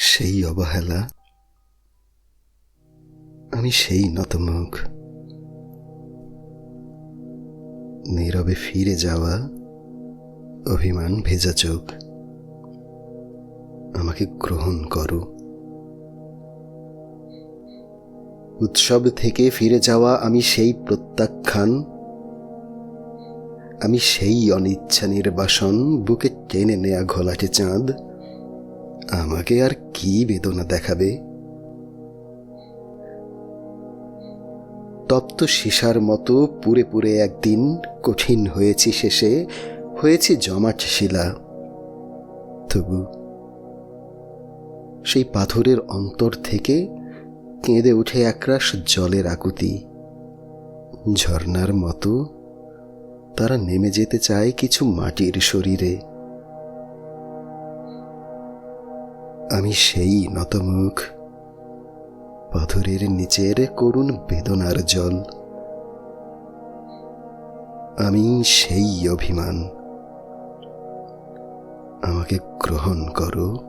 সেই অবহেলা, আমি সেই নতমুখ। নীরবে ফিরে যাওয়া, অভিমান ভেজা চোখ। আমাকে গ্রহণ করো। উৎসব থেকে ফিরে যাওয়া আমি সেই প্রত্যাখ্যান, আমি সেই অনিচ্ছা নির্বাসন, বুকে টেনে নেয়া ঘোলাটে চাঁদ। আমাকে আর কি বেদনা দেখাবে? তপ্ত সীসার মতো পুড়ে পুড়ে একদিন কঠিন হয়েছি, শেষে হয়েছি জমাট শিলা। তবু সেই পাথরের অন্তর থেকে কেঁদে উঠে একরাশ জলের আকুতি। ঝর্ণার মতো তারা নেমে যেতে চায় কিছু মাটির শরীরে। আমি সেই নতমুখ, পাথরের নিচের করুণ বেদনার জল। আমি সেই অভিমান, আমাকে গ্রহণ করো।